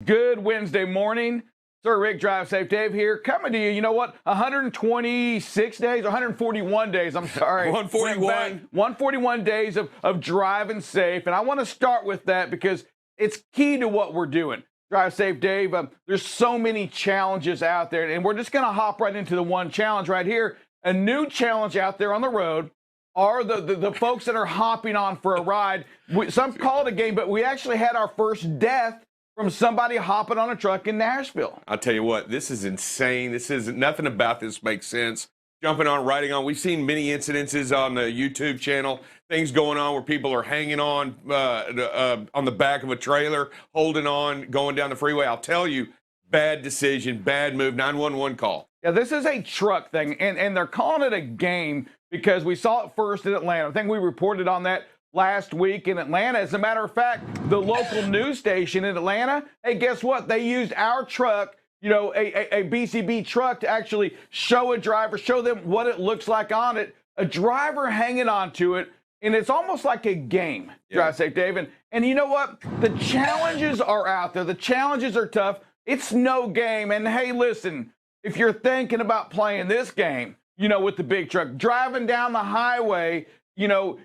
Good Wednesday morning. Sir Rick, Drive Safe Dave here, coming to you. You know what? 126 days, 141 days, I'm sorry. 141. 141 days of driving safe. And I want to start with that because it's key to what we're doing. Drive Safe Dave, there's so many challenges out there, and we're just going to hop right into the one challenge right here. A new challenge out there on the road are the folks that are hopping on for a ride. Some call it a game, but we actually had our first death from somebody hopping on a truck in Nashville. I'll tell you what, this is insane. Nothing about this makes sense. Jumping on, riding on. We've seen many incidences on the YouTube channel, things going on where people are hanging on the back of a trailer, holding on, going down the freeway. I'll tell you, bad decision, bad move, 911 call. Yeah, this is a truck thing, and they're calling it a game because we saw it first in Atlanta. I think we reported on that last week in Atlanta. As a matter of fact, the local news station in Atlanta, hey, guess what? They used our truck, you know, a BCB truck to actually show a driver, show them what it looks like on it, a driver hanging on to it, and it's almost like a game, Drive Safe Dave. And you know what? The challenges are out there. The challenges are tough. It's no game. And hey, listen, if you're thinking about playing this game, you know, with the big truck, driving down the highway, you know,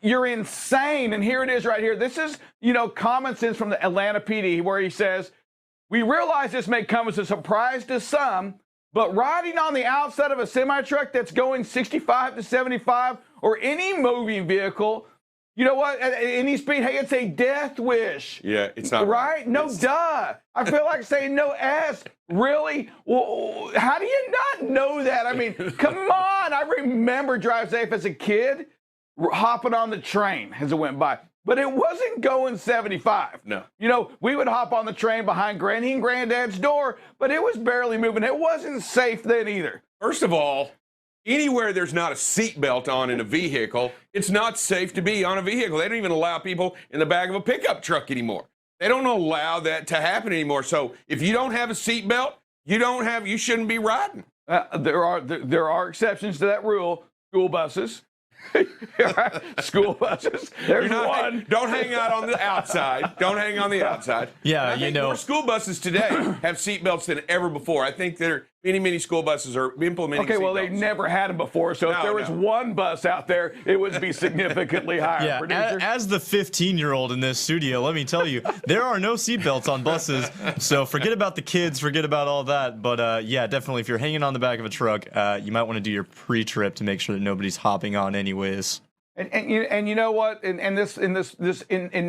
you're insane. And here it is right here. This is, you know, common sense from the Atlanta PD, where he says, we realize this may come as a surprise to some, but riding on the outside of a semi-truck that's going 65 to 75 or any moving vehicle, you know what, at any speed, hey, it's a death wish. Yeah, it's not. Right? No, duh. I feel like saying no S. Really? Well, how do you not know that? I mean, come on. I remember Drive Safe as a kid, hopping on the train as it went by, but it wasn't going 75. No. You know, we would hop on the train behind Granny and Granddad's door, but it was barely moving. It wasn't safe then either. First of all, anywhere there's not a seatbelt on in a vehicle, it's not safe to be on a vehicle. They don't even allow people in the back of a pickup truck anymore. They don't allow that to happen anymore. So if you don't have a seatbelt, you shouldn't be riding. There are exceptions to that rule. School buses. School buses. There's one. Don't hang out on the outside. Don't hang on the outside. Yeah, you know. More school buses today have seatbelts than ever before. I think many school buses are implementing Okay, well, seatbelts. they never had them before, so if there was one bus out there, it would be significantly higher. Yeah, Producer? as the 15-year-old in this studio, let me tell you, there are no seatbelts on buses, so forget about the kids, forget about all that, but yeah, definitely, if you're hanging on the back of a truck, you might want to do your pre-trip to make sure that nobody's hopping on anyways. And you know what? In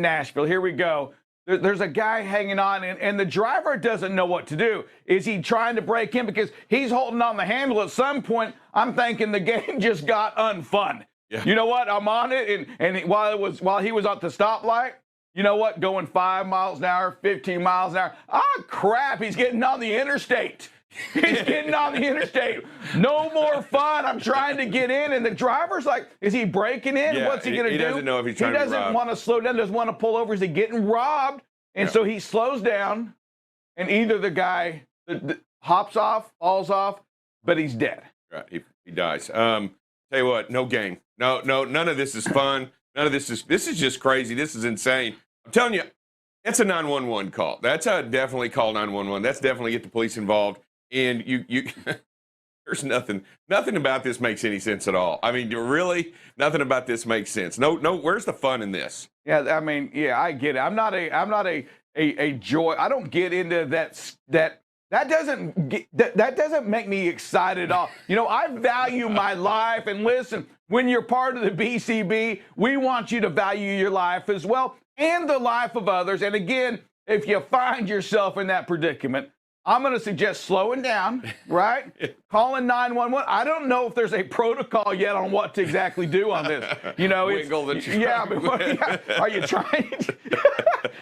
Nashville, here we go. There's a guy hanging on, and the driver doesn't know what to do. Is he trying to break in? Because he's holding on the handle. At some point, I'm thinking the game just got unfun. Yeah. You know what? I'm on it, and while he was at the stoplight, you know what? Going 5 miles an hour, 15 miles an hour. Ah, crap! He's getting on the interstate. He's getting on the interstate. No more fun. I'm trying to get in, and the driver's like, is he breaking in? Yeah, What's he going to do? He doesn't know if he's trying to be robbed. He doesn't want to slow down, doesn't want to pull over. Is he getting robbed? And so he slows down, and either the guy hops off, falls off, but he's dead. Right, he dies. Tell you what, no game. No, none of this is fun. None of this is just crazy. This is insane. I'm telling you, that's a 911 call. That's a definitely call 911. That's definitely get the police involved. And you there's nothing about this makes any sense at all. I mean, really, nothing about this makes sense. No, where's the fun in this? Yeah, I mean, yeah, I get it. I'm not a joy. I don't get into that doesn't make me excited at all. You know, I value my life, and listen, when you're part of the BCB, we want you to value your life as well and the life of others. And again, if you find yourself in that predicament, I'm going to suggest slowing down, right? Calling 911. I don't know if there's a protocol yet on what to exactly do on this. You know, Wiggle the truck. Yeah, but are you trying to?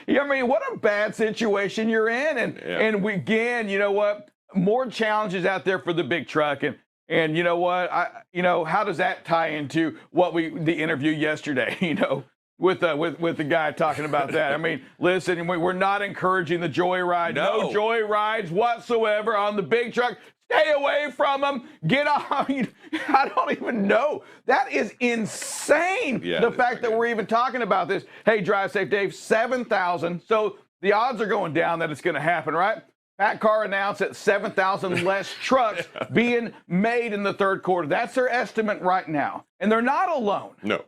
I mean, what a bad situation you're in. And we, again, you know what? More challenges out there for the big truck. And you know what? How does that tie into the interview yesterday? You know, with the guy talking about that. I mean, listen, we're not encouraging the joyride. No joyrides whatsoever on the big truck. Stay away from them. Get off. I don't even know. That is insane. Yeah, the fact that we're even talking about this. Hey, Drive Safe Dave, 7,000. So the odds are going down that it's going to happen, right? Pat Carr announced that 7,000 less trucks being made in the third quarter. That's their estimate right now. And they're not alone. No.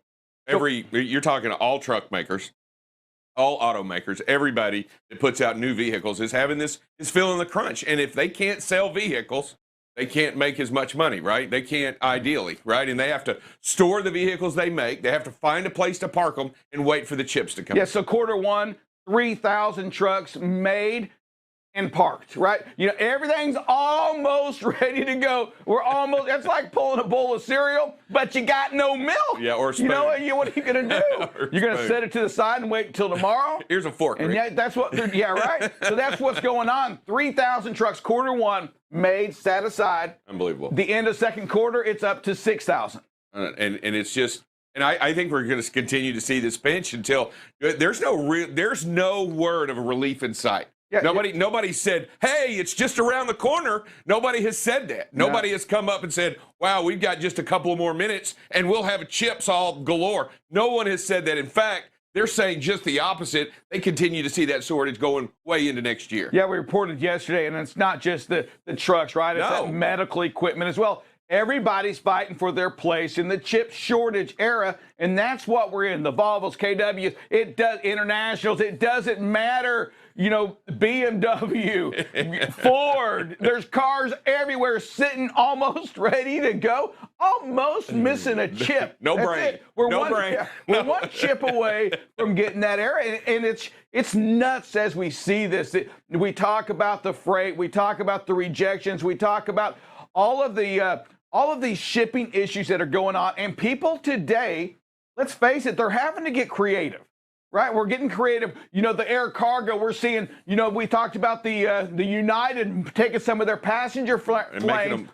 You're talking to all truck makers, all automakers, everybody that puts out new vehicles is feeling the crunch. And if they can't sell vehicles, they can't make as much money, right? They can't ideally, right? And they have to store the vehicles they make. They have to find a place to park them and wait for the chips to come. Yeah, so quarter one, 3,000 trucks made and parked, right? You know, everything's almost ready to go. It's like pulling a bowl of cereal, but you got no milk. Yeah, or a spoon. You know, what are you going to do? You're going to set it to the side and wait until tomorrow? Here's a fork. And yeah, that's what, right? So that's what's going on. 3,000 trucks, quarter one, made, set aside. Unbelievable. The end of second quarter, it's up to 6,000. And it's just, and I think we're going to continue to see this pinch until there's no word of a relief in sight. Yeah, nobody said, hey, it's just around the corner. Nobody has said that. Nobody has come up and said, wow, we've got just a couple of more minutes and we'll have chips all galore. No one has said that. In fact, they're saying just the opposite. They continue to see that shortage going way into next year. Yeah, we reported yesterday, and it's not just the trucks, right? It's that medical equipment as well. Everybody's fighting for their place in the chip shortage era, and that's what we're in. The Volvos, KWs, internationals, it doesn't matter. You know, BMW, Ford, there's cars everywhere sitting almost ready to go, almost missing a chip. No brain. We're one chip away from getting that era, and it's nuts as we see this. We talk about the freight, we talk about the rejections, we talk about all of these shipping issues that are going on, and people today, let's face it, they're having to get creative. Right, we're getting creative. You know, the air cargo we're seeing. You know, we talked about the United taking some of their passenger planes, making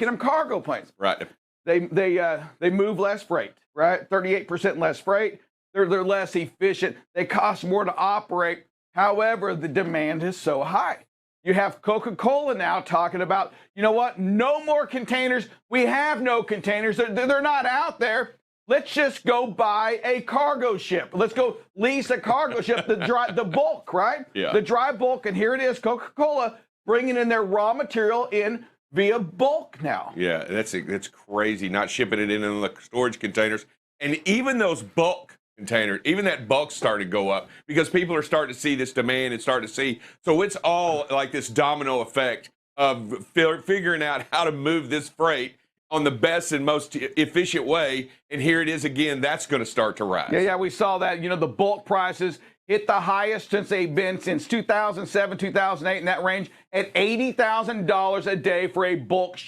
them cargo planes. Right. They move less freight. Right, 38% less freight. They're less efficient. They cost more to operate. However, the demand is so high. You have Coca-Cola now talking about, you know what? No more containers. We have no containers. They're not out there. Let's just go buy a cargo ship. Let's go lease a cargo ship, the bulk, right? Yeah. The dry bulk, and here it is, Coca-Cola bringing in their raw material in via bulk now. Yeah, that's crazy, not shipping it in the storage containers. And even those bulk containers, even that bulk started to go up because people are starting to see this demand and starting to see. So it's all like this domino effect of figuring out how to move this freight on the best and most efficient way, and here it is again. That's going to start to rise. Yeah, we saw that. You know, the bulk prices hit the highest since they've been since 2007, 2008, in that range, at $80,000 a day for a bulk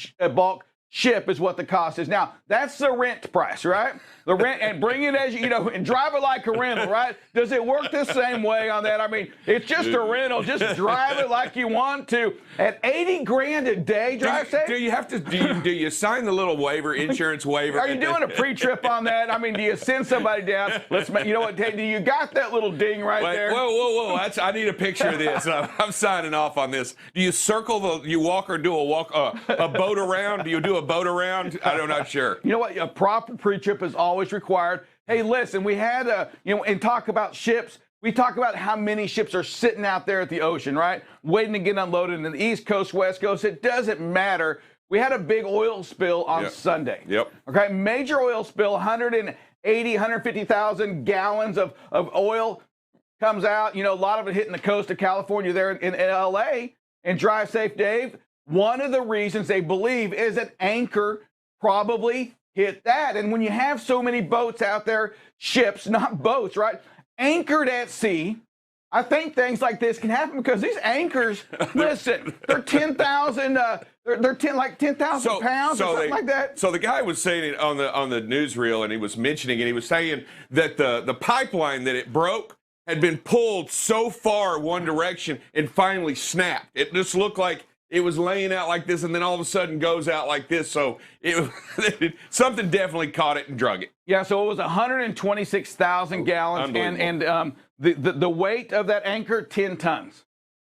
ship is what the cost is. Now, that's the rent price, right? The rent, and bring it as you know, and drive it like a rental, right? Does it work the same way on that? I mean, it's just a rental. Just drive it like you want to. At $80,000 a day, drive safe. Do you have to? Do you sign the little waiver, insurance waiver? Are you doing a pre-trip on that? I mean, do you send somebody down? You know what? Do you got that little ding right there? Whoa! I need a picture of this. I'm signing off on this. Do you circle you walk or do a boat around? Do you do a boat around? I'm not sure. You know what? A proper pre-trip is always required. Hey, listen, we had and talk about ships. We talk about how many ships are sitting out there at the ocean, right? Waiting to get unloaded in the East Coast, West Coast. It doesn't matter. We had a big oil spill on Sunday. Yep. Okay, major oil spill, 150,000 gallons of oil comes out. You know, a lot of it hitting the coast of California there in LA. And Drive Safe Dave, one of the reasons they believe is that anchor probably hit that. And when you have so many boats out there, ships, not boats, right? Anchored at sea, I think things like this can happen because these anchors, listen, they're 10,000, they're 10,000 pounds or something like that. So the guy was saying it on the newsreel, and he was mentioning, and he was saying that the pipeline that it broke had been pulled so far one direction and finally snapped. It just looked like it was laying out like this, and then all of a sudden goes out like this. So something definitely caught it and drug it. Yeah, so it was 126,000 gallons, and the weight of that anchor, 10 tons.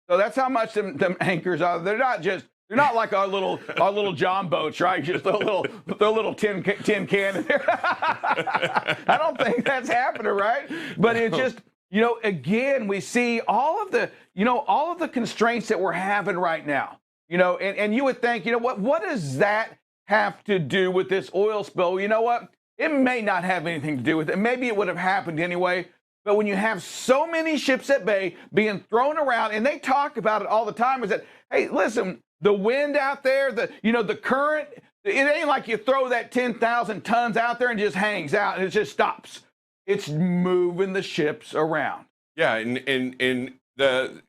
So that's how much them anchors are. They're not like our little John boats, right? Just throw a little tin can in there. I don't think that's happening, right? But you know, again, we see all of the constraints that we're having right now. You know, and you would think, you know, what does that have to do with this oil spill? You know what? It may not have anything to do with it. Maybe it would have happened anyway. But when you have so many ships at bay being thrown around, and they talk about it all the time, is that, hey, listen, the wind out there, the current, it ain't like you throw that 10,000 tons out there and it just hangs out and it just stops. It's moving the ships around. Yeah, and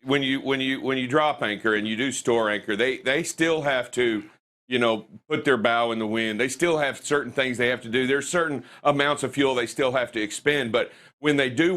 when you drop anchor and you do store anchor, they still have to, you know, put their bow in the wind. They still have certain things they have to do. There's certain amounts of fuel they still have to expend. But when they do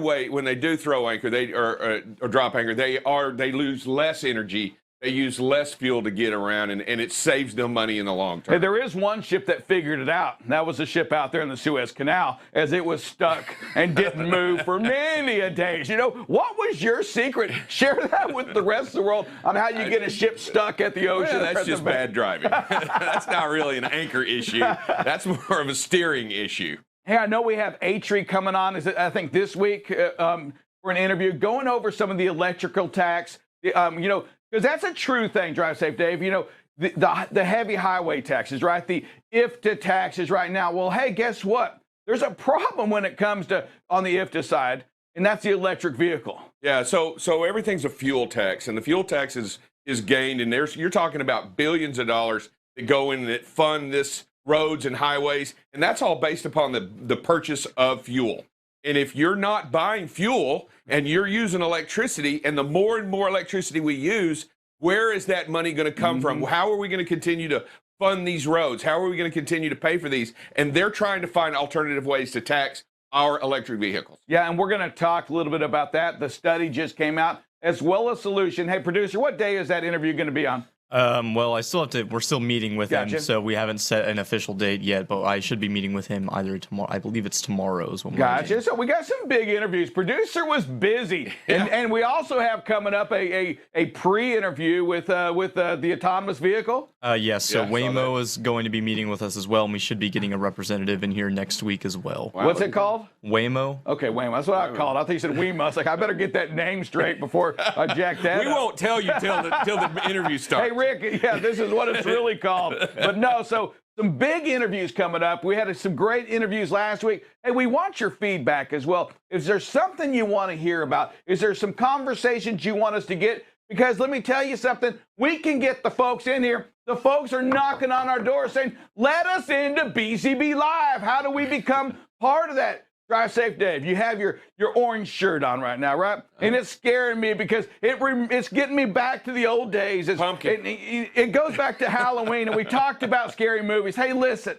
throw anchor, or drop anchor, they lose less energy. They use less fuel to get around, and it saves them money in the long term. Hey, there is one ship that figured it out. That was a ship out there in the Suez Canal, as it was stuck and didn't move for many a days. You know, what was your secret? Share that with the rest of the world on how you get a ship stuck at the ocean. Well, that's just bad driving. That's not really an anchor issue. That's more of a steering issue. Hey, I know we have Atri coming on, I think this week for an interview, going over some of the electrical tax. You know, because that's a true thing, Drive Safe Dave. You know, the heavy highway taxes, right? The IFTA taxes right now. Well, hey, guess what? There's a problem when it comes to on the IFTA side, and that's the electric vehicle. Yeah, so everything's a fuel tax, and the fuel tax is gained, and you're talking about billions of dollars that go in that fund this roads and highways, and that's all based upon the purchase of fuel. And if you're not buying fuel and you're using electricity, and the more and more electricity we use, where is that money going to come from? How are we going to continue to fund these roads? How are we going to continue to pay for these? And they're trying to find alternative ways to tax our electric vehicles. Yeah, and we're going to talk a little bit about that. The study just came out, as well as solution. Hey, producer, what day is that interview going to be on? Well, we're still meeting with him, Gotcha. so we haven't set an official date yet, but I should be meeting with him either tomorrow. I believe it's tomorrow's when we're Gotcha. meeting. So we got some big interviews. Producer was busy. And we also have coming up a pre-interview with the autonomous vehicle. Yes, so Yeah, I saw Waymo that. is going to be meeting with us as well, and we should be getting a representative in here next week as well. Wow. What's it called? Waymo? Okay, Waymo. That's what I called. I think you said Waymo. It's like, I better get that name straight before I jack that We up. won't tell you till the interview starts. Hey, Rick, yeah, this is what it's really called. But no, so some big interviews coming up. We had some great interviews last week. Hey, we want your feedback as well. Is there something you want to hear about? Is there some conversations you want us to get? Because let me tell you something, we can get the folks in here. The folks are knocking on our door saying, let us into BCB Live. How do we become part of that? Drive Safe Dave, you have your orange shirt on right now, right? And it's scaring me because it's getting me back to the old days. Pumpkin. It goes back to Halloween, and we talked about scary movies. Hey, listen,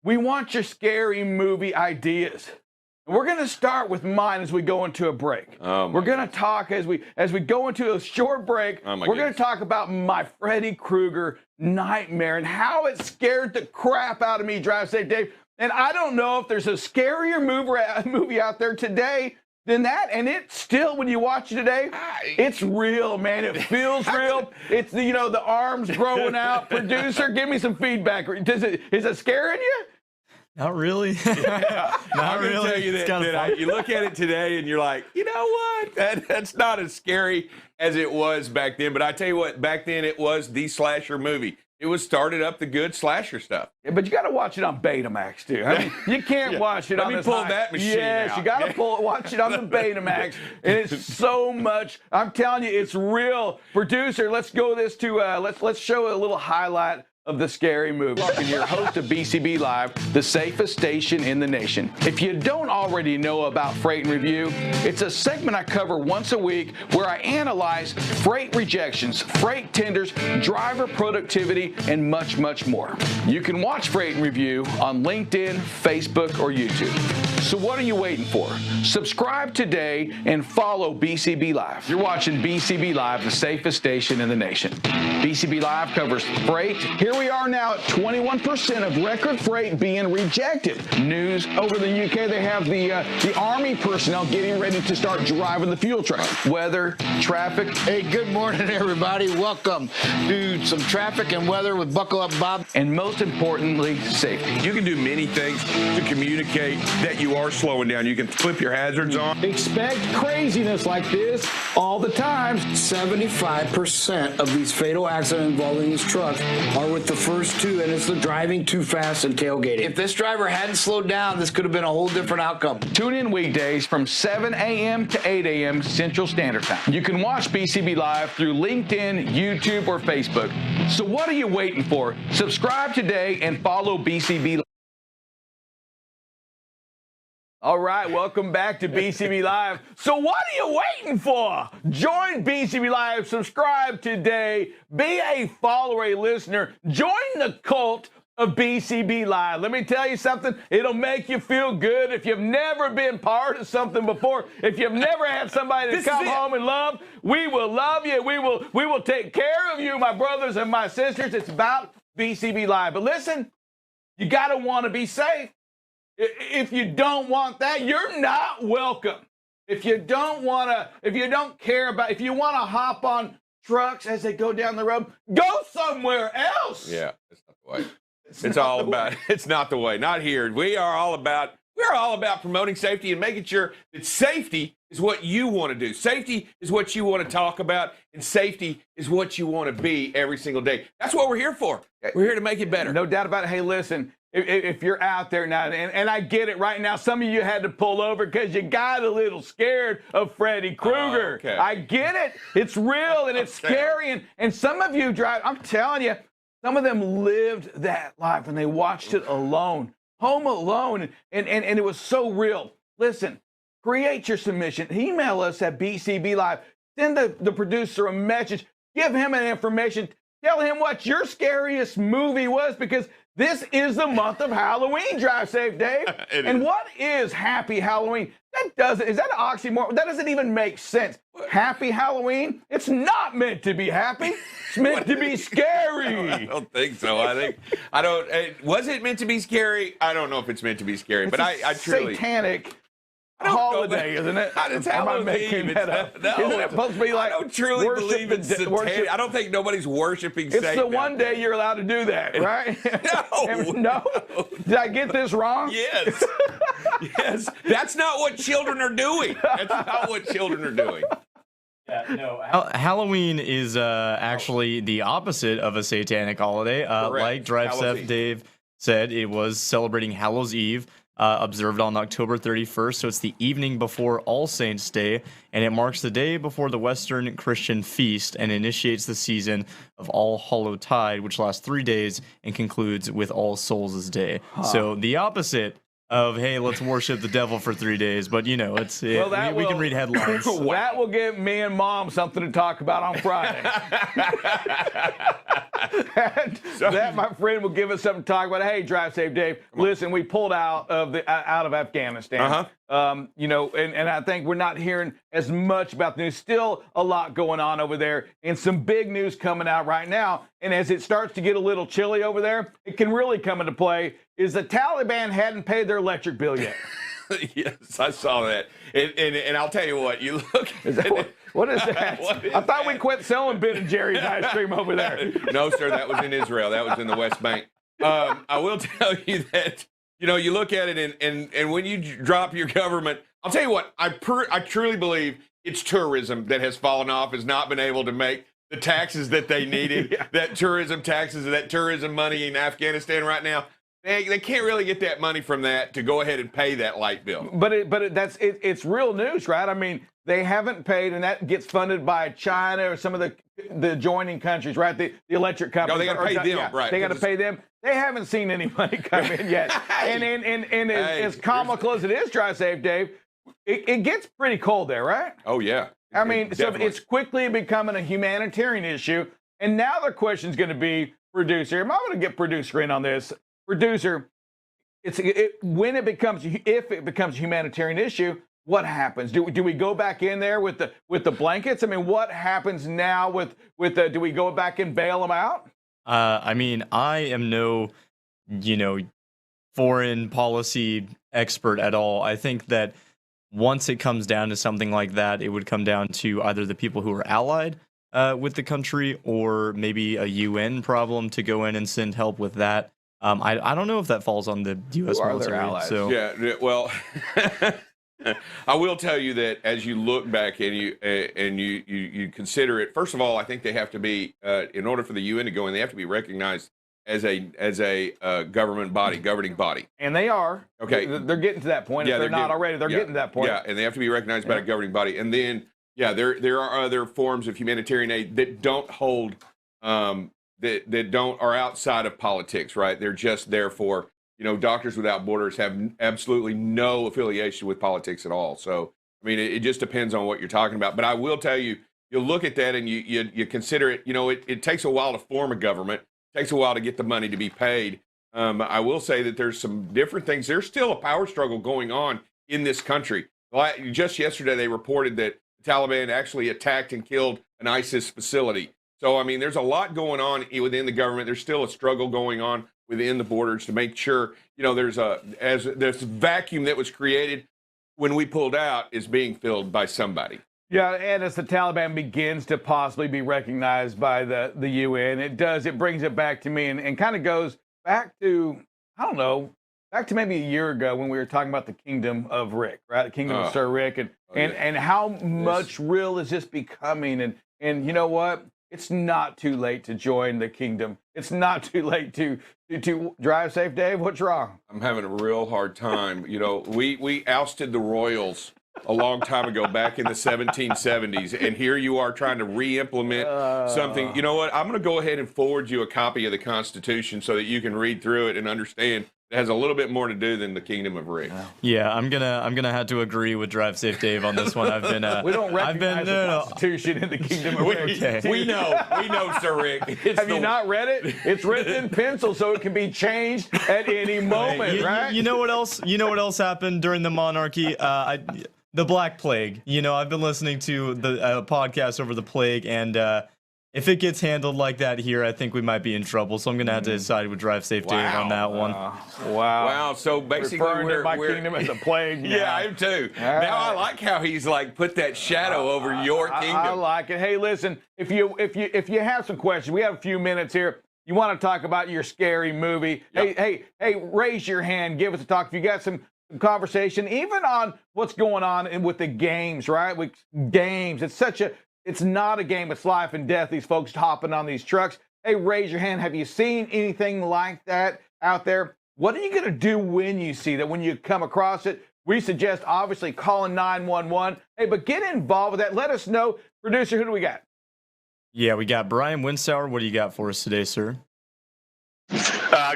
we want your scary movie ideas. And we're going to start with mine as we go into a break. Oh, my we're going to talk as we go into a short break. Oh, my we're going goodness. to talk about my Freddy Krueger nightmare and how it scared the crap out of me, Drive Safe Dave. And I don't know if there's a scarier movie out there today than that. And it's still, when you watch it today, it's real, man. It feels real. It's the arms growing out. Producer, give me some feedback. Is it scaring you? Not really. I'm Not going to really. tell you It's that, kinda fun. you look at it today and you're like, you know what? That's not as scary as it was back then. But I tell you what, back then it was the slasher movie. It was started up the good slasher stuff. Yeah, but you got to watch it on Betamax too. I mean, you can't watch it Let on me this pull high. that machine Yes, out. you got to watch it on the Betamax, and it's so much. I'm telling you, it's real. Producer, let's go let's show a little highlight of the scary movie. And your host of BCB Live, the safest station in the nation. If you don't already know about Freight and Review, it's a segment I cover once a week where I analyze freight rejections, freight tenders, driver productivity, and much, much more. You can watch Freight and Review on LinkedIn, Facebook, or YouTube. So what are you waiting for? Subscribe today and follow BCB Live. You're watching BCB Live, the safest station in the nation. BCB Live covers freight here here we are now at 21% of record freight being rejected. News over the UK, they have the Army personnel getting ready to start driving the fuel truck. Weather, traffic. Hey, good morning, everybody. Welcome to some traffic and weather with Buckle Up Bob. And most importantly, safety. You can do many things to communicate that you are slowing down. You can flip your hazards on. Expect craziness like this all the time. 75% of these fatal accidents involving this truck are with the first two, and it's the driving too fast and tailgating. If this driver hadn't slowed down, this could have been a whole different outcome. Tune in weekdays from 7 a.m. to 8 a.m. Central Standard Time. You can watch BCB Live through LinkedIn, YouTube, or Facebook. So what are you waiting for? Subscribe today and follow BCB Live. All right, welcome back to BCB Live. So what are you waiting for? Join BCB Live, subscribe today, be a follower, a listener, join the cult of BCB Live. Let me tell you something, it'll make you feel good. If you've never been part of something before, if you've never had somebody to come home and love, we will love you. We will take care of you, my brothers and my sisters. It's about BCB Live. But listen, you got to want to be safe. If you don't want that, you're not welcome. If you don't want to, if you don't care about, if you want to hop on trucks as they go down the road, go somewhere else. Yeah, it's not the way. It's all about, it's not the way. Not here. We're all about promoting safety and making sure that safety is what you want to do. Safety is what you want to talk about, and safety is what you want to be every single day. That's what we're here for. We're here to make it better. No doubt about it. Hey, listen, if you're out there now, and I get it right now, some of you had to pull over because you got a little scared of Freddy Krueger. Okay. I get it. It's real and it's scary. And some of you drive, I'm telling you, some of them lived that life and they watched it alone, home alone. And it was so real. Listen, create your submission. Email us at BCB Live. Send the producer a message. Give him an information. Tell him what your scariest movie was, because this is the month of Halloween. Drive safe, Dave. And what is Happy Halloween? Is that an oxymoron? That doesn't even make sense. Happy Halloween? It's not meant to be happy. It's meant to be scary. I don't think so. Was it meant to be scary? I don't know if it's meant to be scary, but I truly. Satanic holiday, isn't it? It's Halloween. Isn't it supposed to be like, I don't truly believe it's satanic. I don't think nobody's worshiping Satan. It's the one day you're allowed to do that, right? No. No? Did I get this wrong? Yes. Yes. That's not what children are doing. That's not what children are doing. Yeah, no. Halloween is actually the opposite of a satanic holiday. Like Drive Safe Dave said, it was celebrating Hallows Eve. Observed on October 31st, so it's the evening before All Saints' Day, and it marks the day before the Western Christian feast and initiates the season of All Hallowtide, which lasts 3 days and concludes with All Souls' Day. So the opposite of, hey, let's worship the devil for 3 days, but we can read headlines. That will give me and Mom something to talk about on Friday. That, my friend, will give us something to talk about. Hey, Drive Safe Dave, listen, we pulled out of Afghanistan. And I think we're not hearing as much about the news. Still a lot going on over there, and some big news coming out right now. And as it starts to get a little chilly over there, it can really come into play. Is the Taliban hadn't paid their electric bill yet? Yes, I saw that. And I'll tell you what, you look at what is that? I thought we quit selling Ben & Jerry's ice cream over there. No, sir, that was in Israel. That was in the West Bank. I will tell you that, you look at it and when you drop your government, I'll tell you what, I truly believe it's tourism that has fallen off, has not been able to make the taxes that they needed, that tourism taxes, that tourism money in Afghanistan right now. They can't really get that money from that to go ahead and pay that light bill. But it's real news, right? I mean, they haven't paid, and that gets funded by China or some of the joining countries, right? The electric companies. No, they got to pay them, right? They got to pay them. They haven't seen any money come in yet. And as comical as it is, Drive Safe Dave, it gets pretty cold there, right? Oh yeah. I mean, definitely. So it's quickly becoming a humanitarian issue, and now the question is going to be, producer. I'm going to get producer in on this. Producer, if it becomes a humanitarian issue, what happens? Do we go back in there with the blankets? I mean, what happens now with do we go back and bail them out? I mean, I am no, you know, foreign policy expert at all. I think that once it comes down to something like that, it would come down to either the people who are allied with the country or maybe a UN problem to go in and send help with that. I don't know if that falls on the U.S. Who are their military. allies? So Yeah, well, I will tell you that as you look back and you consider it. First of all, I think they have to be in order for the UN to go in, they have to be recognized as a government body, governing body. And they are. Okay. They're getting to that point. Yeah, If they're not already, they're getting to that point. Yeah, and they have to be recognized by a governing body. And then, yeah, there are other forms of humanitarian aid that don't hold, that don't are outside of politics, right? They're just there for, Doctors Without Borders have absolutely no affiliation with politics at all. So, I mean, it just depends on what you're talking about. But I will tell you, you look at that and you consider it. It takes a while to form a government. It takes a while to get the money to be paid. I will say that there's some different things. There's still a power struggle going on in this country. Just yesterday, they reported that the Taliban actually attacked and killed an ISIS facility. So, I mean, there's a lot going on within the government. There's still a struggle going on within the borders to make sure, this vacuum that was created when we pulled out is being filled by somebody. Yeah, and as the Taliban begins to possibly be recognized by the UN, it brings it back to me and kind of goes back to, I don't know, back to maybe a year ago when we were talking about the kingdom of Rick, right? The kingdom of Sir Rick and how much real is this becoming? And you know what? It's not too late to join the kingdom. It's not too late to drive safe, Dave. What's wrong? I'm having a real hard time. We ousted the royals a long time ago, back in the 1770s, and here you are trying to re-implement something. You know what? I'm going to go ahead and forward you a copy of the Constitution so that you can read through it and understand it has a little bit more to do than the Kingdom of Rick. Yeah, I'm gonna have to agree with Drive Safe Dave on this one. I've been we don't recognize the Constitution in the Kingdom of Rick. Okay. We know, Sir Rick. Have you not read it? It's written in pencil, so it can be changed at any moment, right? You know what else? You know what else happened during the monarchy? The Black Plague. I've been listening to the podcast over the plague, and if it gets handled like that here, I think we might be in trouble. So I'm going to have to decide with Drive Safe Dave on that one. Wow. So basically, we're my kingdom as a plague. Yeah, I am too. Now I like how he's put that shadow over your kingdom. I like it. Hey, listen, if you have some questions, we have a few minutes here. You want to talk about your scary movie? Yep. Hey, raise your hand. Give us a talk. If you got some conversation, even on what's going on with the games, right? With games, it's not a game. It's life and death. These folks hopping on these trucks. Hey, raise your hand. Have you seen anything like that out there? What are you going to do when you see that, when you come across it? We suggest, obviously, calling 911. Hey, but get involved with that. Let us know. Producer, who do we got? Yeah, we got Brian Winsauer. What do you got for us today, sir?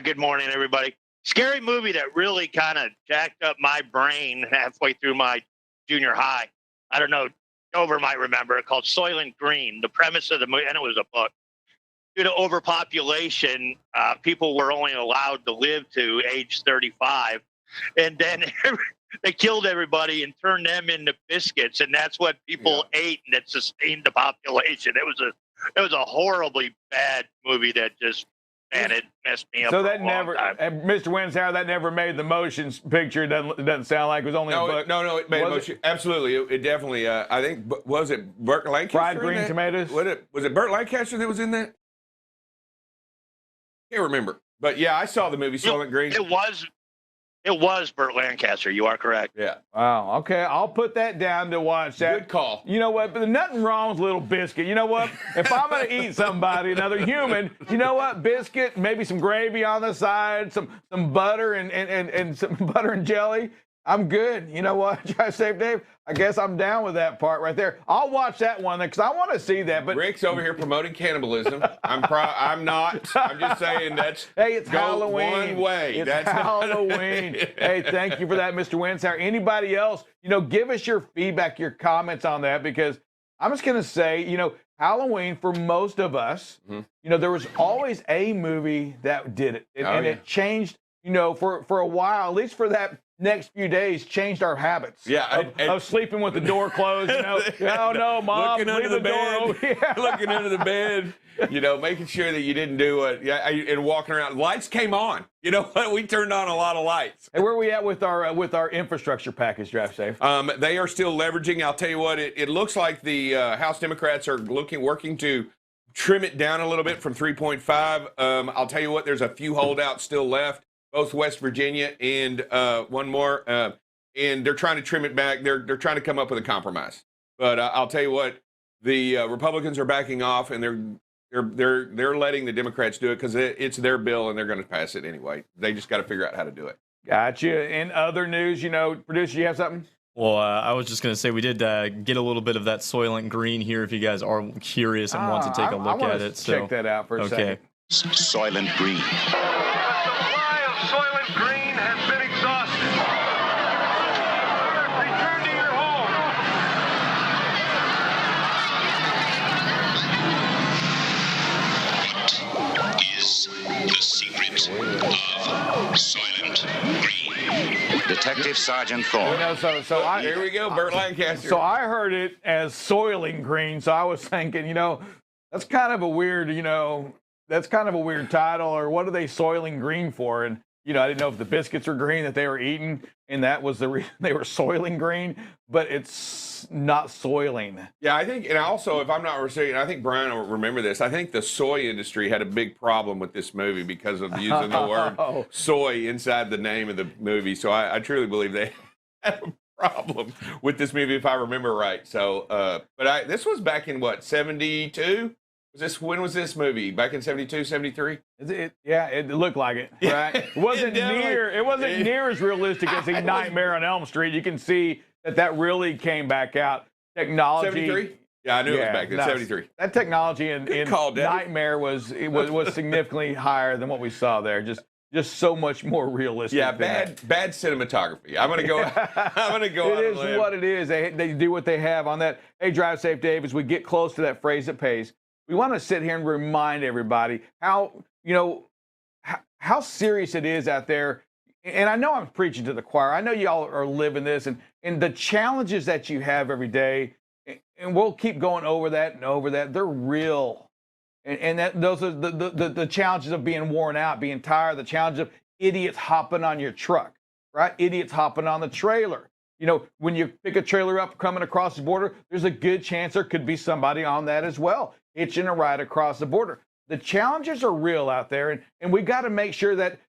Good morning, everybody. Scary movie that really kind of jacked up my brain halfway through my junior high. I don't know. Dover might remember it, called Soylent Green. The premise of the movie, and it was a book. Due to overpopulation, people were only allowed to live to age 35. And then they killed everybody and turned them into biscuits. And that's what people ate, and it sustained the population. It was a horribly bad movie that just, man, it messed me up. So for that a long never, time. Mr. Winsauer, that never made the motion picture. It doesn't sound like it was only a book. No, it made motion. Absolutely, it definitely. I think was it Burt Lancaster? Fried green tomatoes. Was it Burt Lancaster that was in that? Can't remember, but yeah, I saw the movie Soylent Green. It was Burt Lancaster. You are correct. Yeah. Wow. Okay, I'll put that down to watch that. Good call. You know what? But nothing wrong with Little Biscuit. You know what? If I'm gonna eat somebody, another human, you know what? Biscuit, maybe some gravy on the side, some butter and some butter and jelly. I'm good. You know what? Drive Safe Dave. I guess I'm down with that part right there. I'll watch that one because I want to see that. But Rick's over here promoting cannibalism. I'm not. I'm just saying that's. Hey, it's Halloween. One way. It's that's Halloween. Hey, thank you for that, Mr. Winsauer. Anybody else? Give us your feedback, your comments on that, because I'm just gonna say, Halloween for most of us, there was always a movie that did it, and it changed. For a while, at least for that next few days changed our habits. Yeah, of sleeping with the door closed. Oh no, Mom, looking under the bed, Yeah. looking under the bed. Making sure that you didn't do it. Yeah, and walking around. Lights came on. You know what? We turned on a lot of lights. Hey, where are we at with our infrastructure package, Drive Safe? They are still leveraging. I'll tell you what. It looks like the House Democrats are working to trim it down a little bit from 3.5. I'll tell you what. There's a few holdouts still left, both West Virginia and one more, and they're trying to trim it back. They're trying to come up with a compromise. But I'll tell you what. The Republicans are backing off, and they're letting the Democrats do it because it's their bill and they're going to pass it anyway. They just got to figure out how to do it. Gotcha. In other news, producer, you have something? Well, I was just going to say we did get a little bit of that Soylent Green here if you guys are curious and want to take a look at it. Check that out for a second. Soylent Green. The supply of Soylent Green has been exhausted. Return to your home. What is the secret of Soylent Green? Detective Sergeant Thorne. Here we go, Burt Lancaster. So I heard it as Soylent Green, so I was thinking, that's kind of a weird, that's kind of a weird title, or what are they soiling green for? And I didn't know if the biscuits were green that they were eating, and that was the reason they were soiling green, but it's not soiling. Yeah, I think, and also, if I'm not mistaken, I think Brian will remember this. I think the soy industry had a big problem with this movie because of using the word soy inside the name of the movie. So I truly believe they had a problem with this movie, if I remember right. So, but this was back in what, 72? When was this movie? Back in 72, 73? Yeah, it looked like it, right? It wasn't near as realistic as the Nightmare on Elm Street. You can see that really came back out. Technology. 73? Yeah, I knew it was back then. 73. That technology in Nightmare was significantly higher than what we saw there. Just so much more realistic. Yeah, bad cinematography. I'm gonna go. I'm gonna go. It is what it is. They do what they have on that. Hey, Drive Safe Dave, as we get close to that phrase that pays, we want to sit here and remind everybody how serious it is out there. And I know I'm preaching to the choir. I know y'all are living this, and the challenges that you have every day, and we'll keep going over that and over that. They're real, and those are the challenges of being worn out, being tired, the challenge of idiots hopping on your truck, right? Idiots hopping on the trailer. When you pick a trailer up coming across the border, there's a good chance there could be somebody on that as well, hitching a ride across the border. The challenges are real out there, and we've got to make sure that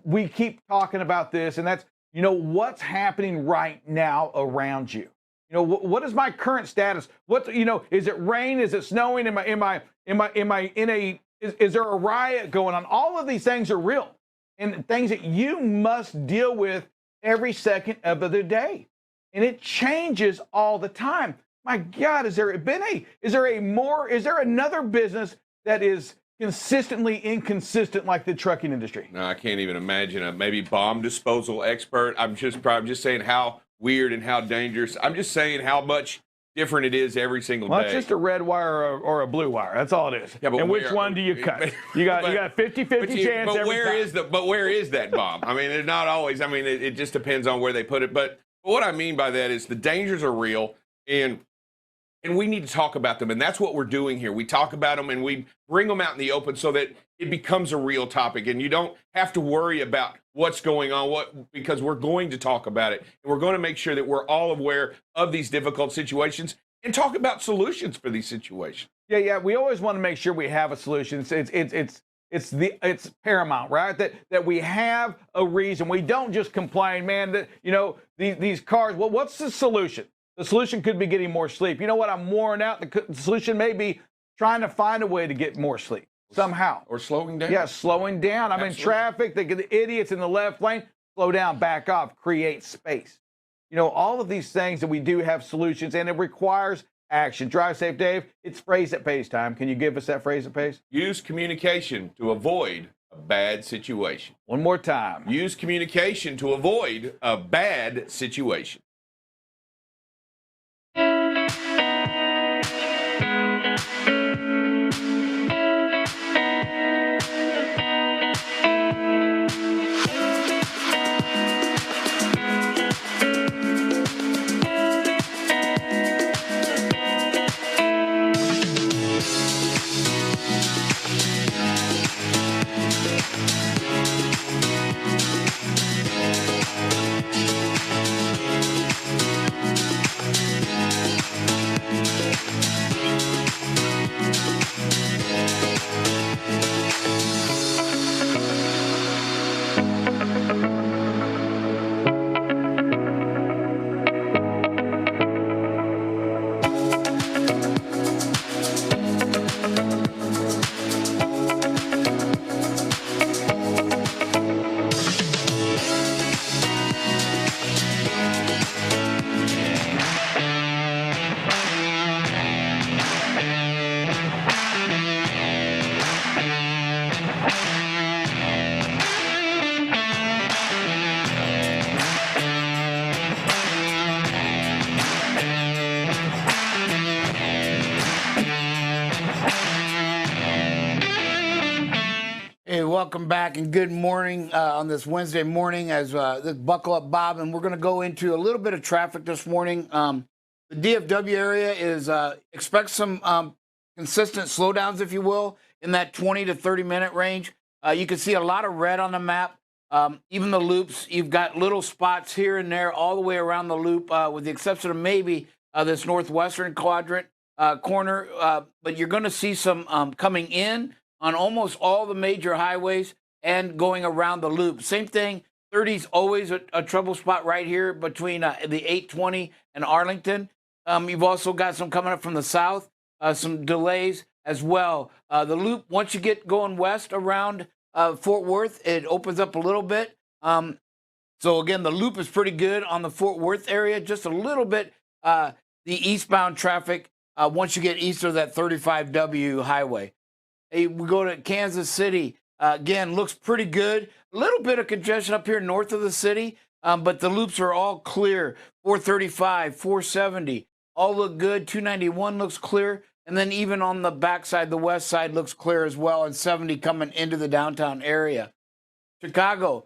we keep talking about this, and that's, what's happening right now around you. What is my current status? Is it rain? Is it snowing? Is there a riot going on? All of these things are real, and things that you must deal with every second of the day. And it changes all the time. My God, is there another business that is consistently inconsistent like the trucking industry? No, I can't even imagine. Maybe bomb disposal expert. I'm just saying how weird and how dangerous. I'm just saying how much different it is every single day. It's just a red wire or a blue wire. That's all it is. Yeah, and which one do you cut? You got 50-50 chance every time. But where is that bomb? I mean, it's not always. I mean, it just depends on where they put it. But what I mean by that is the dangers are real, and we need to talk about them, and that's what we're doing here. We talk about them, and we bring them out in the open so that it becomes a real topic, and you don't have to worry about what's going on, because we're going to talk about it, and we're going to make sure that we're all aware of these difficult situations and talk about solutions for these situations. Yeah. We always want to make sure we have a solution. It's paramount, right? That we have a reason. We don't just complain, man. That these cars. Well, what's the solution? The solution could be getting more sleep. You know what? I'm worn out. The solution may be trying to find a way to get more sleep somehow. Or slowing down. Yeah, slowing down. I'm in traffic. The idiots in the left lane, slow down, back off, create space. All of these things that we do have solutions, and it requires action. Drive Safe Dave, it's phrase that pays time. Can you give us that phrase that pays? Use communication to avoid a bad situation. One more time. Use communication to avoid a bad situation. welcome back and good morning on this Wednesday morning as this Buckle Up Bob, and we're going to go into a little bit of traffic this morning. The DFW area is expect some consistent slowdowns, if you will, in that 20 to 30 minute range. You can see a lot of red on the map. Even the loops, you've got little spots here and there all the way around the loop, with the exception of maybe this northwestern quadrant corner. But you're going to see some coming in on almost all the major highways and going around the loop. Same thing, 30 is always a trouble spot right here between the 820 and Arlington. You've also got some coming up from the south, some delays as well. The loop, once you get going west around Fort Worth, it opens up a little bit. So again, the loop is pretty good on the Fort Worth area, just a little bit the eastbound traffic once you get east of that 35W highway. Hey, we go to Kansas City. Again, looks pretty good. A little bit of congestion up here north of the city, but the loops are all clear. 435, 470, all look good. 291 looks clear. And then even on the backside, the west side looks clear as well, and 70 coming into the downtown area. Chicago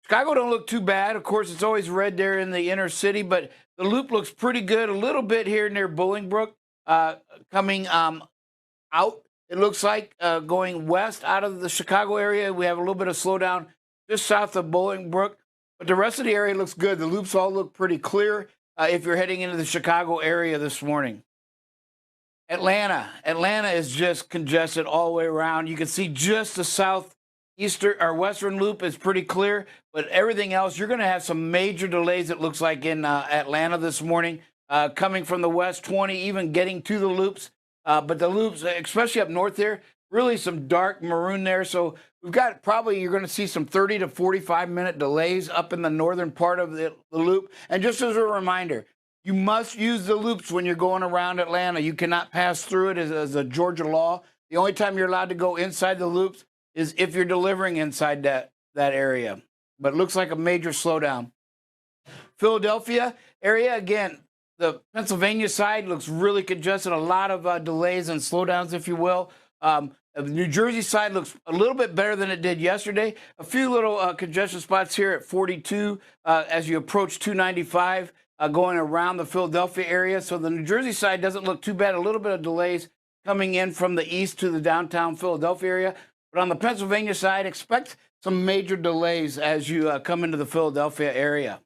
don't look too bad. Of course, it's always red there in the inner city, but the loop looks pretty good. A little bit here near Bolingbrook coming out. It looks like going west out of the Chicago area, we have a little bit of slowdown just south of Bolingbrook, but the rest of the area looks good. The loops all look pretty clear if you're heading into the Chicago area this morning. Atlanta is just congested all the way around. You can see just the southeastern or western loop is pretty clear, but everything else, you're going to have some major delays, it looks like, in Atlanta this morning, coming from the west 20, even getting to the loops. But the loops, especially up north there, really some dark maroon there. So we've got probably, you're going to see some 30 to 45 minute delays up in the northern part of the loop. And just as a reminder, you must use the loops when you're going around Atlanta. You cannot pass through it as a Georgia law. The only time you're allowed to go inside the loops is if you're delivering inside that area. But it looks like a major slowdown. Philadelphia area, again, the Pennsylvania side looks really congested, a lot of delays and slowdowns, if you will. The New Jersey side looks a little bit better than it did yesterday. A few little congestion spots here at 42 as you approach 295 going around the Philadelphia area. So the New Jersey side doesn't look too bad. A little bit of delays coming in from the east to the downtown Philadelphia area. But on the Pennsylvania side, expect some major delays as you come into the Philadelphia area.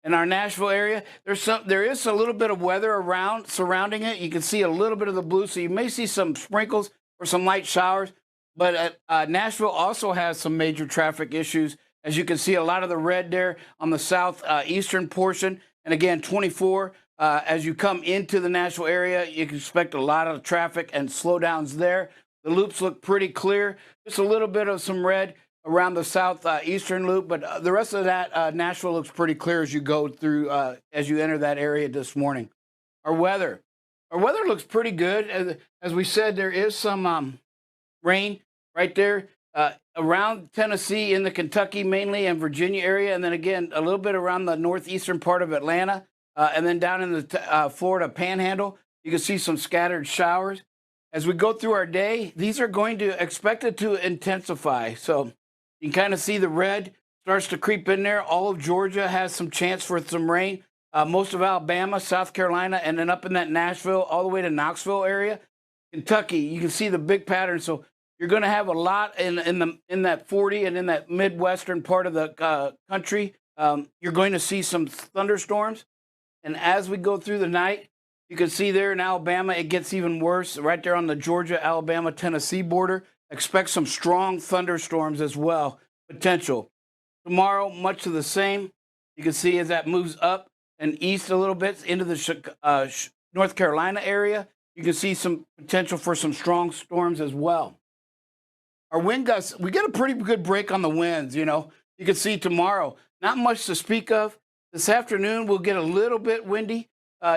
In our Nashville area, there is a little bit of weather surrounding it. You can see a little bit of the blue, so you may see some sprinkles or some light showers. But Nashville also has some major traffic issues. As you can see, a lot of the red there on the southeastern portion. And again, 24, as you come into the Nashville area, you can expect a lot of traffic and slowdowns there. The loops look pretty clear. Just a little bit of some red around the southeastern loop, but the rest of that, Nashville looks pretty clear as you go through, as you enter that area this morning. Our weather looks pretty good. As we said, there is some rain right there around Tennessee, in the Kentucky mainly, and Virginia area, and then again, a little bit around the northeastern part of Atlanta, and then down in the Florida Panhandle, you can see some scattered showers. As we go through our day, these are going to expect it to intensify. So you can kind of see the red starts to creep in there. All of Georgia has some chance for some rain. Most of Alabama, South Carolina, and then up in that Nashville, all the way to Knoxville area. Kentucky, you can see the big pattern. So you're going to have a lot in that 40 and in that midwestern part of the country. You're going to see some thunderstorms. And as we go through the night, you can see there in Alabama, it gets even worse. Right there on the Georgia, Alabama, Tennessee border. Expect some strong thunderstorms as well, potential. Tomorrow, much of the same. You can see as that moves up and east a little bit into the North Carolina area, you can see some potential for some strong storms as well. Our wind gusts, we get a pretty good break on the winds, you know. You can see tomorrow, not much to speak of. This afternoon, we'll get a little bit windy.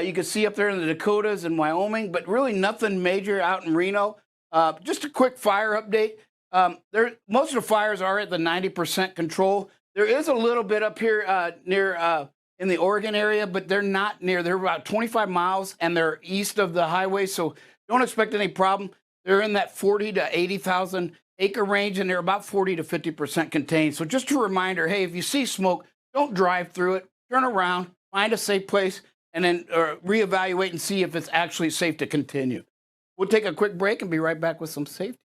You can see up there in the Dakotas and Wyoming, but really nothing major out in Reno. Just a quick fire update. Most of the fires are at the 90% control. There is a little bit up here near in the Oregon area, but they're not near. They're about 25 miles and they're east of the highway, so don't expect any problem. They're in that 40 to 80,000 acre range, and they're about 40 to 50% contained. So just a reminder, hey, if you see smoke, don't drive through it. Turn around, find a safe place, and then reevaluate and see if it's actually safe to continue. We'll take a quick break and be right back with some safety.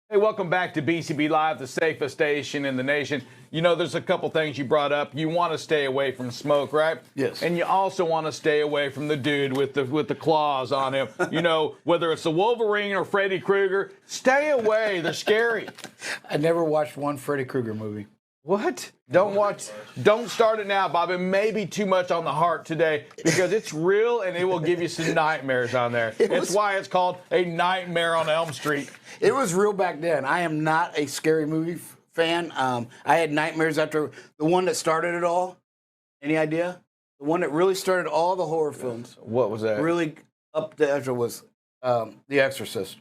Hey, welcome back to BCB Live, the safest station in the nation. You know, there's a couple things you brought up. You want to stay away from smoke, right? Yes. And you also want to stay away from the dude with the claws on him. You know, whether it's the Wolverine or Freddy Krueger, stay away. They're scary. I never watched one Freddy Krueger movie. What? Don't start it now, Bob. It may be too much on the heart today because it's real and it will give you some nightmares on there. It's why it's called A Nightmare on Elm Street. It was real back then. I am not a scary movie fan. I had nightmares after the one that started it all. Any idea? The one that really started all the horror films. What was that? Really up the edge was The Exorcist.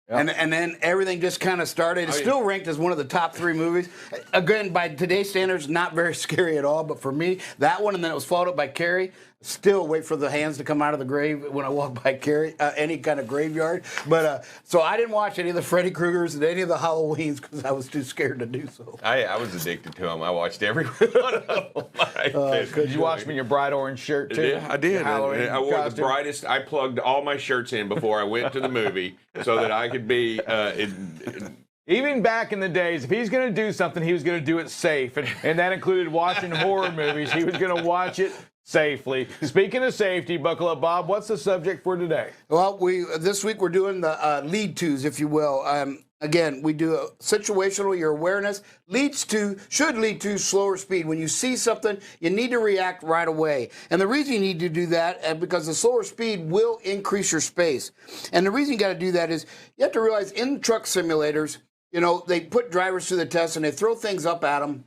Yep. And then everything just kind of started. It's still ranked as one of the top 3 movies. Again, by today's standards, not very scary at all. But for me, that one, and then it was followed up by Carrie. Still wait for the hands to come out of the grave when I walk by Carrie, any kind of graveyard. But so I didn't watch any of the Freddy Kruegers and any of the Halloweens because I was too scared to do so. I was addicted to them. I watched every one of them. Did you watch me in your bright orange shirt too? Yeah, I did. Halloween I wore the costume? brightest. I plugged all my shirts in before I went to the movie so that I could be. Even back in the days, if he's going to do something, he was going to do it safe. And that included watching horror movies. He was going to watch it safely. Speaking of safety, buckle up, Bob. What's the subject for today? Well, this week we're doing the lead tos, if you will. Again, we do a situational, your awareness should lead to slower speed. When you see something, you need to react right away. And the reason you need to do that, because the slower speed will increase your space. And the reason you got to do that is you have to realize in truck simulators, you know, they put drivers through the test and they throw things up at them.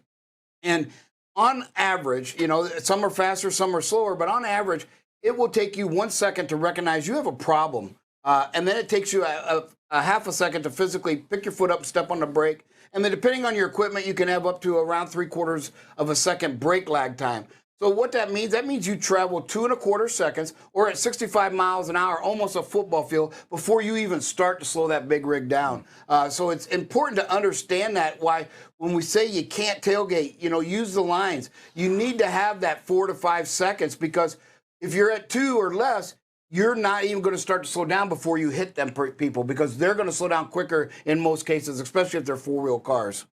And on average, you know, some are faster, some are slower, but on average, it will take you 1 second to recognize you have a problem. And then it takes you a half a second to physically pick your foot up, step on the brake. And then depending on your equipment, you can have up to around 3/4 of a second brake lag time. So what that means you travel 2 1/4 seconds or at 65 miles an hour, almost a football field, before you even start to slow that big rig down. So it's important to understand that why when we say you can't tailgate, you know, use the lines. You need to have that 4 to 5 seconds because if you're at 2 or less, you're not even going to start to slow down before you hit them people because they're going to slow down quicker in most cases, especially if they're 4-wheel cars.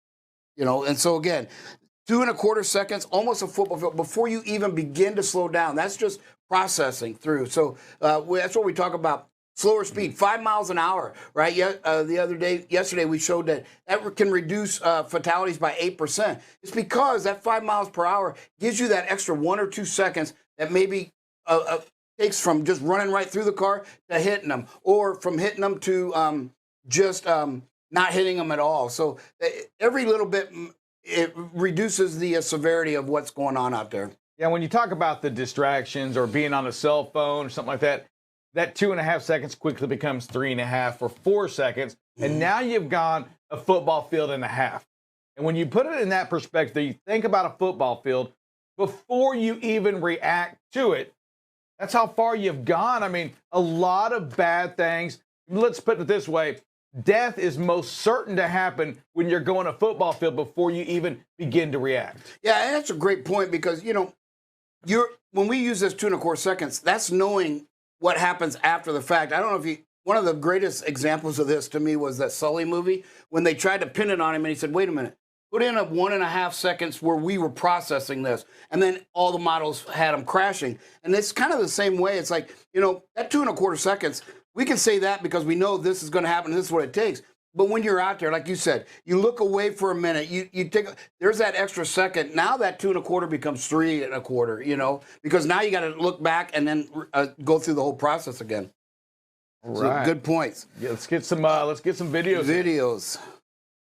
You know, and so again, 2 1/4 seconds, almost a football field, before you even begin to slow down. That's just processing through. So that's what we talk about. Slower speed, 5 miles an hour, right? Yesterday, we showed that can reduce fatalities by 8%. It's because that 5 miles per hour gives you that extra 1 or 2 seconds that maybe takes from just running right through the car to hitting them, or from hitting them to just not hitting them at all. So every little bit, it reduces the severity of what's going on out there. Yeah, when you talk about the distractions or being on a cell phone or something like that, that 2.5 seconds quickly becomes 3.5 or 4 seconds. And now you've gone a football field and a half. And when you put it in that perspective, you think about a football field before you even react to it. That's how far you've gone. I mean, a lot of bad things. Let's put it this way. Death is most certain to happen when you're going a football field before you even begin to react. Yeah, and that's a great point because, you know, when we use this 2 1/4 seconds, that's knowing what happens after the fact. I don't know if one of the greatest examples of this to me was that Sully movie when they tried to pin it on him and he said, wait a minute, put in a 1.5 seconds where we were processing this. And then all the models had them crashing. And it's kind of the same way. It's like, you know, that 2 1/4 seconds, we can say that because we know this is going to happen. This is what it takes. But when you're out there, like you said, you look away for a minute. You take there's that extra second. Now that 2 1/4 becomes 3 1/4. You know, because now you got to look back and then go through the whole process again. Right. So good points. Yeah, let's get some videos. Videos.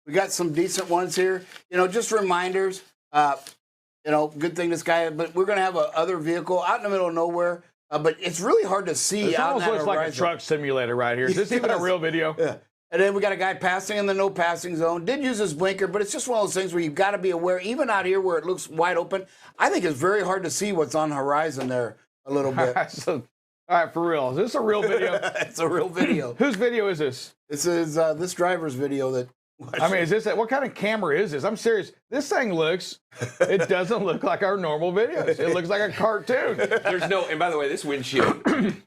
We got some decent ones here. You know, just reminders. You know, good thing this guy. But we're gonna have a other vehicle out in the middle of nowhere. But it's really hard to see It out in almost that looks like a horizon. truck simulator right here. Is this even a Yes. real video? Yeah. And then we got a guy passing in the no passing zone. Did use his blinker, but it's just one of those things where you've got to be aware, even out here where it looks wide open. I think it's very hard to see what's on the horizon there a little bit. All right, for real. Is this a real video? It's a real video. Whose video is this? This is this driver's video that. I mean, is this what kind of camera is this? I'm serious. This thing it doesn't look like our normal videos. It looks like a cartoon. There's no, and by the way, this windshield